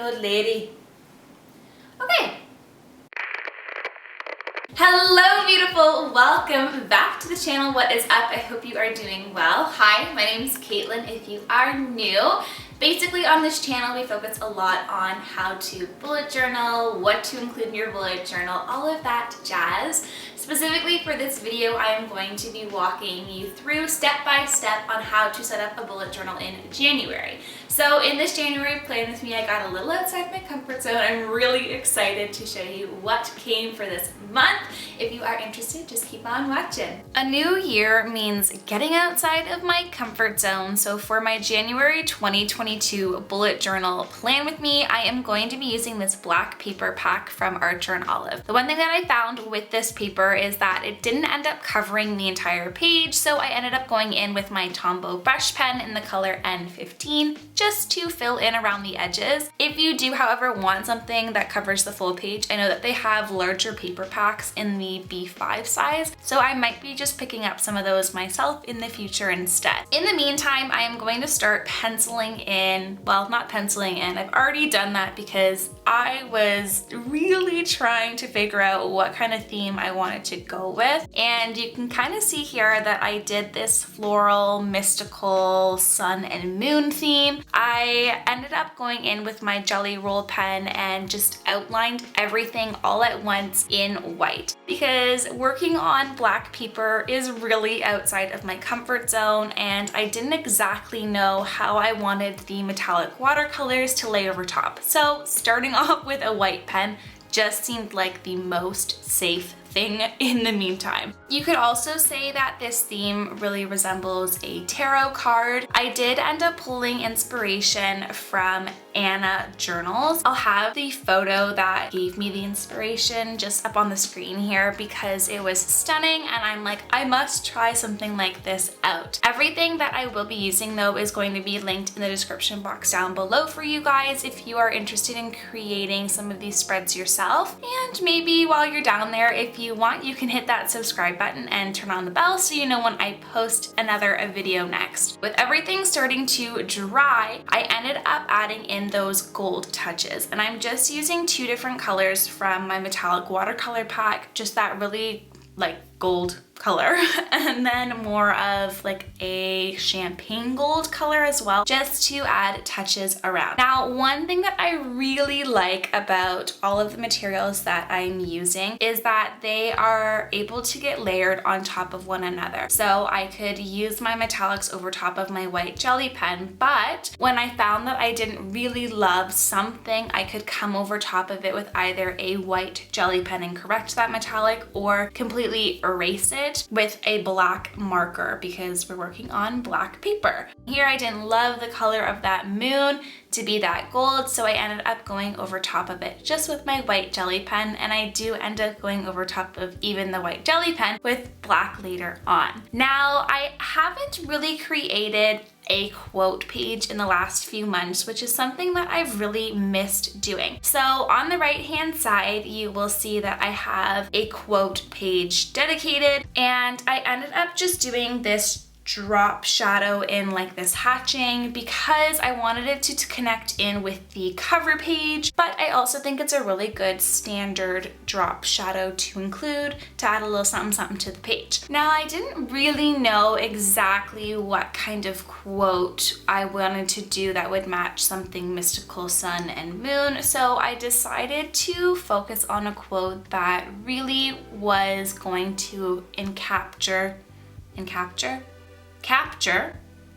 old lady. Okay. Hello beautiful, welcome back to the channel. What is up? I hope you are doing well. Hi, my name is Caitlin if you are new. Basically on this channel we focus a lot on how to bullet journal, what to include in your bullet journal, all of that jazz. Specifically for this video, I am going to be walking you through step by step on how to set up a bullet journal in January. So in this January plan with me, I got a little outside my comfort zone. I'm really excited to show you what came for this month. If you are interested, just keep on watching. A new year means getting outside of my comfort zone. So for my January 2022 bullet journal plan with me, I am going to be using this black paper pack from Archer and Olive. The one thing that I found with this paper is that it didn't end up covering the entire page, so I ended up going in with my Tombow brush pen in the color N15 just to fill in around the edges. If you do, however, want something that covers the full page, I know that they have larger paper packs in the B5 size, so I might be just picking up some of those myself in the future instead. In the meantime, I am going to start penciling in, well, not penciling in, I've already done that because I was really trying to figure out what kind of theme I wanted to go with. And you can kind of see here that I did this floral, mystical, sun and moon theme. I ended up going in with my Jelly Roll pen and just outlined everything all at once in white. Because working on black paper is really outside of my comfort zone and I didn't exactly know how I wanted the metallic watercolors to lay over top. So starting off with a white pen just seemed like the most safe thing in the meantime. You could also say that this theme really resembles a tarot card. I did end up pulling inspiration from Anna journals. I'll have the photo that gave me the inspiration just up on the screen here because it was stunning and I'm like, I must try something like this out. Everything that I will be using though is going to be linked in the description box down below for you guys if you are interested in creating some of these spreads yourself. And maybe while you're down there, if you want, you can hit that subscribe button and turn on the bell so you know when I post another video next. With everything starting to dry, I ended up adding in those gold touches and I'm just using two different colors from my metallic watercolor pack, just that really like gold color and then more of like a champagne gold color as well, just to add touches around. Now, one thing that I really like about all of the materials that I'm using is that they are able to get layered on top of one another. So I could use my metallics over top of my white jelly pen, but when I found that I didn't really love something, I could come over top of it with either a white jelly pen and correct that metallic or completely erase it with a black marker because we're working on black paper. Here I didn't love the color of that moon to be that gold, so I ended up going over top of it just with my white jelly pen, and I do end up going over top of even the white jelly pen with black later on. Now, I haven't really created a quote page in the last few months, which is something that I've really missed doing. So on the right hand side, you will see that I have a quote page dedicated, and I ended up just doing this drop shadow in like this hatching because I wanted it to connect in with the cover page, but I also think it's a really good standard drop shadow to include to add a little something something to the page. Now, I didn't really know exactly what kind of quote I wanted to do that would match something mystical, sun and moon, so I decided to focus on a quote that really was going to capture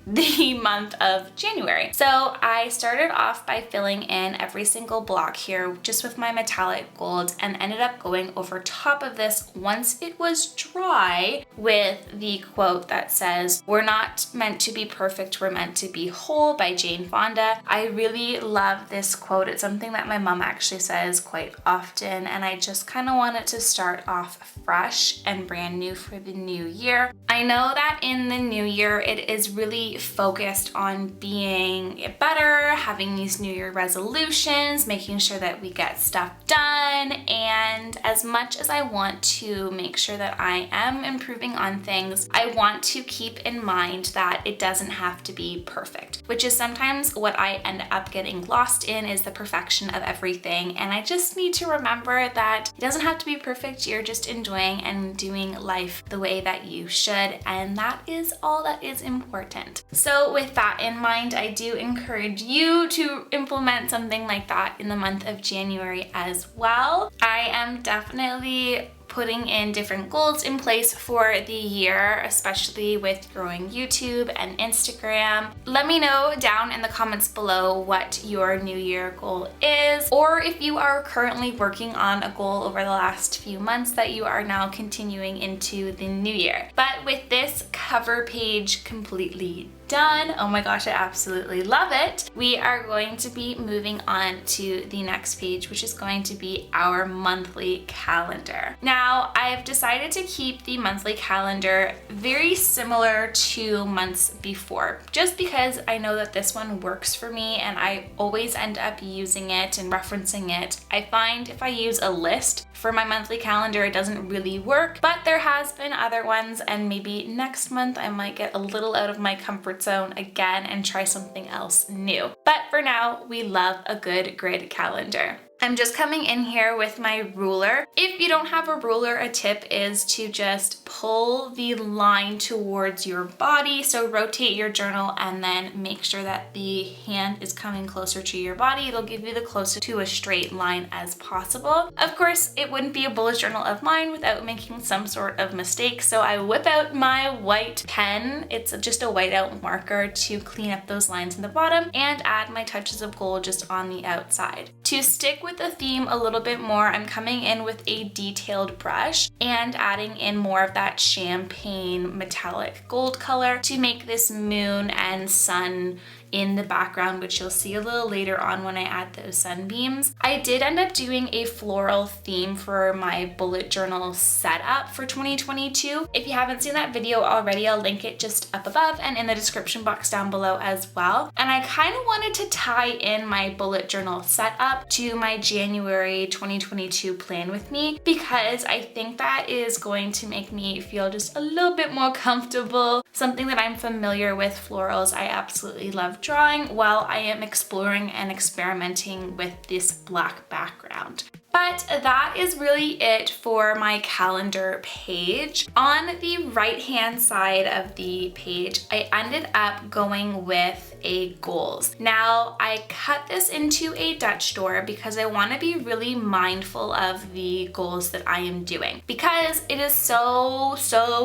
the month of January. So I started off by filling in every single block here just with my metallic gold and ended up going over top of this once it was dry with the quote that says, "We're not meant to be perfect, we're meant to be whole" by Jane Fonda. I really love this quote. It's something that my mom actually says quite often, and I just kind of wanted to start off fresh and brand new for the new year. I know that in the new year it is really really focused on being better, having these New Year resolutions, making sure that we get stuff done. And as much as I want to make sure that I am improving on things, I want to keep in mind that it doesn't have to be perfect, which is sometimes what I end up getting lost in, is the perfection of everything. And I just need to remember that it doesn't have to be perfect. You're just enjoying and doing life the way that you should, and that is all that is important. So with that in mind, I do encourage you to implement something like that in the month of January as well. I am definitely putting in different goals in place for the year, especially with growing YouTube and Instagram. Let me know down in the comments below what your New Year goal is, or if you are currently working on a goal over the last few months that you are now continuing into the new year. But with this cover page completely done, oh my gosh, I absolutely love it, we are going to be moving on to the next page, which is going to be our monthly calendar. Now, I've decided to keep the monthly calendar very similar to months before, just because I know that this one works for me and I always end up using it and referencing it. I find if I use a list for my monthly calendar, it doesn't really work, but there has been other ones, and maybe next month I might get a little out of my comfort zone again and try something else new. But for now, we love a good grid calendar. I'm just coming in here with my ruler. If you don't have a ruler, a tip is to just pull the line towards your body. So rotate your journal and then make sure that the hand is coming closer to your body. It'll give you the closest to a straight line as possible. Of course, it wouldn't be a bullet journal of mine without making some sort of mistake. So I whip out my white pen. It's just a whiteout marker to clean up those lines in the bottom and add my touches of gold just on the outside. To stick with the theme a little bit more, I'm coming in with a detailed brush and adding in more of that champagne metallic gold color to make this moon and sun in the background, which you'll see a little later on when I add those sunbeams. I did end up doing a floral theme for my bullet journal setup for 2022. If you haven't seen that video already, I'll link it just up above and in the description box down below as well. And I kind of wanted to tie in my bullet journal setup to my January 2022 plan with me, because I think that is going to make me feel just a little bit more comfortable. Something that I'm familiar with, florals, I absolutely love drawing while I am exploring and experimenting with this black background. But that is really it for my calendar page. On the right-hand side of the page, I ended up going with a goals. Now, I cut this into a Dutch door because I want to be really mindful of the goals that I am doing, because it is so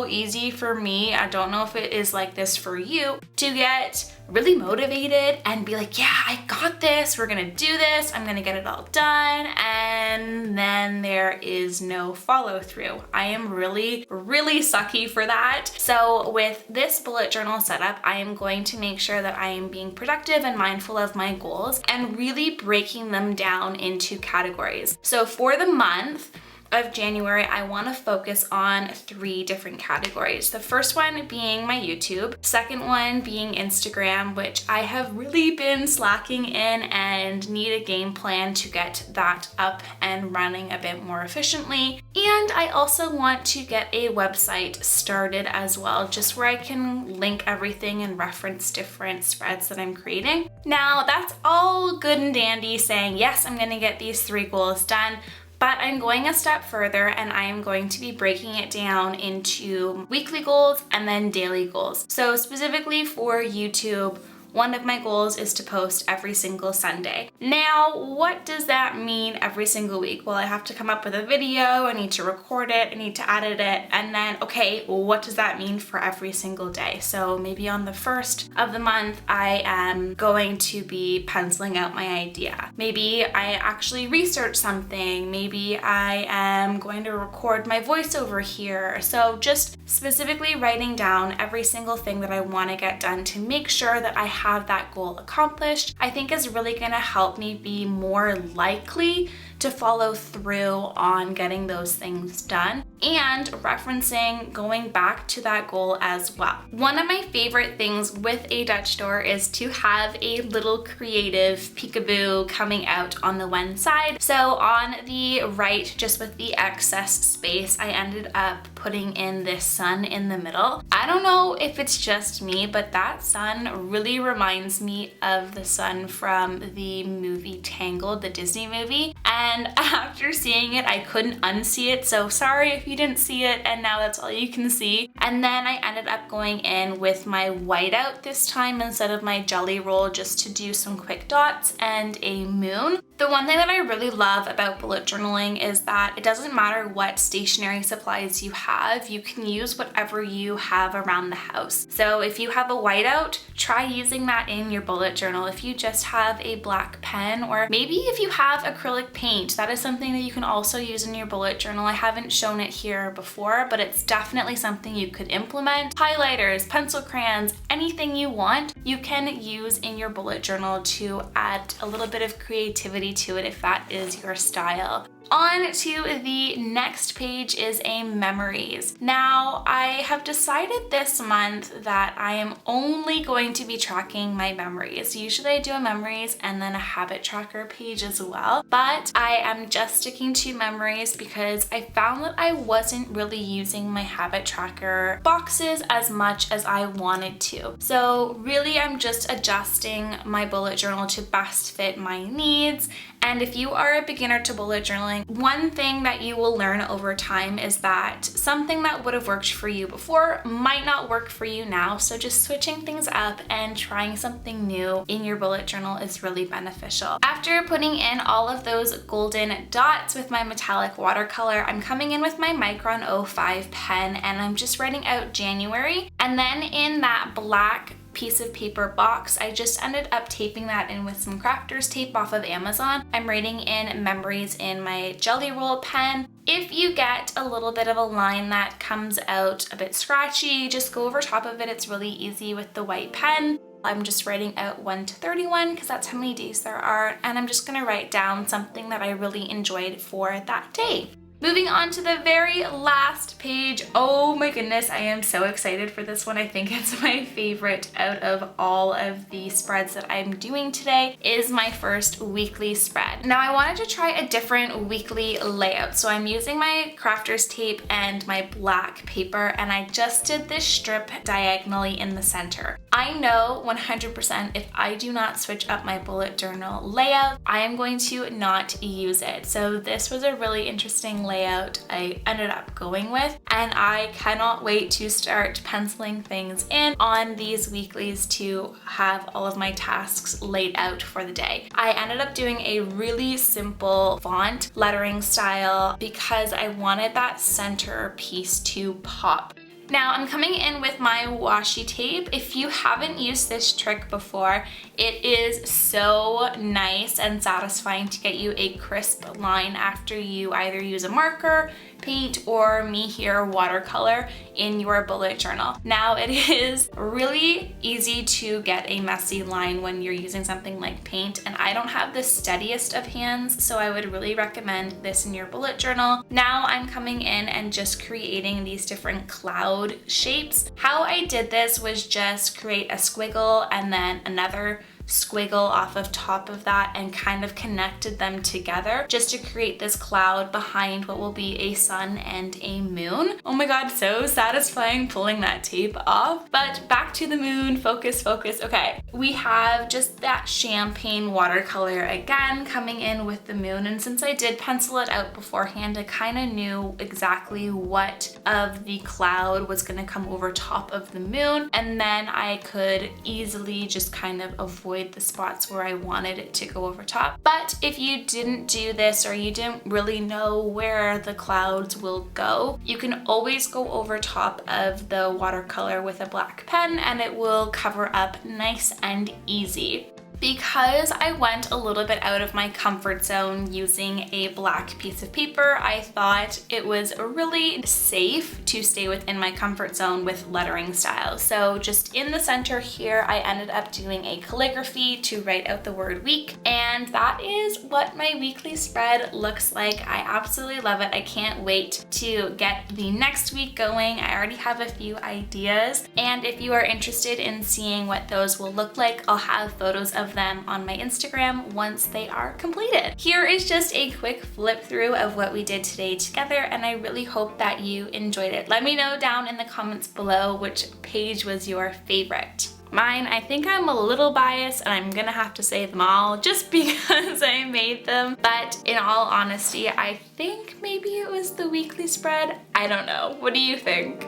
easy for me, I don't know if it is like this for you, to get really motivated and be like, yeah, I got this, we're gonna do this, I'm gonna get it all done, and then there is no follow through. I am really sucky for that. So with this bullet journal setup, I am going to make sure that I am being productive and mindful of my goals and really breaking them down into categories. So for the month of January, I want to focus on 3 different categories. The first one being my YouTube, second one being Instagram, which I have really been slacking in and need a game plan to get that up and running a bit more efficiently. And I also want to get a website started as well, just where I can link everything and reference different spreads that I'm creating. Now, that's all good and dandy saying, yes, I'm gonna get these 3 goals done. But I'm going a step further and I am going to be breaking it down into weekly goals and then daily goals. So specifically for YouTube, one of my goals is to post every single Sunday. Now, what does that mean every single week? Well, I have to come up with a video, I need to record it, I need to edit it, and then, okay, well, what does that mean for every single day? So maybe on the first of the month, I am going to be penciling out my idea. Maybe I actually research something. Maybe I am going to record my voiceover here. So just specifically writing down every single thing that I want to get done to make sure that I have that goal accomplished, I think is really going to help me be more likely to follow through on getting those things done. and referencing going back to that goal as well. One of my favorite things with a Dutch door is to have a little creative peekaboo coming out on the one side. So on the right, just with the excess space, I ended up putting in this sun in the middle. I don't know if it's just me, but that sun really reminds me of the sun from the movie Tangled, the Disney movie. And after seeing it, I couldn't unsee it. So sorry if you didn't see it and now that's all you can see. And then I ended up going in with my whiteout this time instead of my jelly roll, just to do some quick dots and a moon. The one thing that I really love about bullet journaling is that it doesn't matter what stationery supplies you have, you can use whatever you have around the house. So if you have a whiteout, try using that in your bullet journal. If you just have a black pen, or maybe if you have acrylic paint, that is something that you can also use in your bullet journal. I haven't shown it here before, but it's definitely something you could implement. Highlighters, pencil crayons, anything you want, you can use in your bullet journal to add a little bit of creativity to it if that is your style. On to the next page is a memories. Now, I have decided this month that I am only going to be tracking my memories. Usually I do a memories and then a habit tracker page as well, but I am just sticking to memories because I found that I wasn't really using my habit tracker boxes as much as I wanted to. So really I'm just adjusting my bullet journal to best fit my needs. And if you are a beginner to bullet journaling, one thing that you will learn over time is that something that would have worked for you before might not work for you now. So just switching things up and trying something new in your bullet journal is really beneficial. After putting in all of those golden dots with my metallic watercolor, I'm coming in with my Micron 05 pen and I'm just writing out January. And then in that black piece of paper box, I just ended up taping that in with some crafter's tape off of Amazon. I'm writing in memories in my jelly roll pen. If you get a little bit of a line that comes out a bit scratchy, just go over top of it. It's really easy with the white pen. I'm just writing out 1 to 31 because that's how many days there are, and I'm just gonna write down something that I really enjoyed for that day. Moving on to the very last page. Oh my goodness, I am so excited for this one. I think it's my favorite out of all of the spreads that I'm doing today. Is my first weekly spread. Now I wanted to try a different weekly layout. So I'm using my crafter's tape and my black paper, and I just did this strip diagonally in the center. I know 100% if I do not switch up my bullet journal layout, I am going to not use it. So this was a really interesting layout I ended up going with, and I cannot wait to start penciling things in on these weeklies to have all of my tasks laid out for the day. I ended up doing a really simple font lettering style because I wanted that center piece to pop. Now I'm coming in with my washi tape. If you haven't used this trick before, it is so nice and satisfying to get you a crisp line after you either use a marker, paint, or me here, watercolor in your bullet journal. Now it is really easy to get a messy line when you're using something like paint, and I don't have the steadiest of hands, so I would really recommend this in your bullet journal. Now I'm coming in and just creating these different cloud shapes. How I did this was just create a squiggle and then another squiggle off of top of that and kind of connected them together just to create this cloud behind what will be a sun and a moon. Oh my god, so satisfying pulling that tape off. But back to the moon, focus, focus. Okay, we have just that champagne watercolor again coming in with the moon, and since I did pencil it out beforehand, I kind of knew exactly what of the cloud was going to come over top of the moon, and then I could easily just kind of avoid the spots where I wanted it to go over top. But if you didn't do this, or you didn't really know where the clouds will go, you can always go over top of the watercolor with a black pen and it will cover up nice and easy. Because I went a little bit out of my comfort zone using a black piece of paper, I thought it was really safe to stay within my comfort zone with lettering style. So just in the center here, I ended up doing a calligraphy to write out the word week, and that is what my weekly spread looks like. I absolutely love it. I can't wait to get the next week going. I already have a few ideas, and if you are interested in seeing what those will look like, I'll have photos of them on my Instagram once they are completed. Here is just a quick flip through of what we did today together, and I really hope that you enjoyed it. Let me know down in the comments below which page was your favorite. Mine, I think I'm a little biased and I'm gonna have to say them all just because I made them. But in all honesty, I think maybe it was the weekly spread. I don't know. What do you think?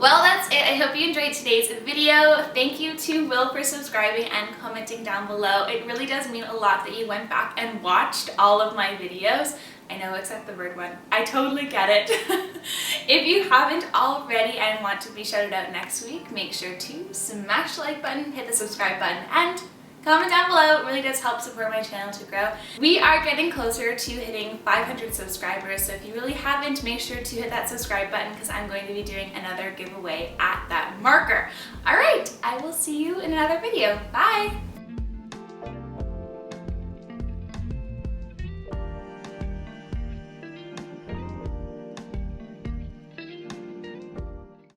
Well, that's it. I hope you enjoyed today's video. Thank you to Will for subscribing and commenting down below. It really does mean a lot that you went back and watched all of my videos. I know, except the bird one. I totally get it. If you haven't already and want to be shouted out next week, make sure to smash the like button, hit the subscribe button, and comment down below. It really does help support my channel to grow. We are getting closer to hitting 500 subscribers, so if you really haven't, make sure to hit that subscribe button because I'm going to be doing another giveaway at that marker. All right, I will see you in another video. Bye!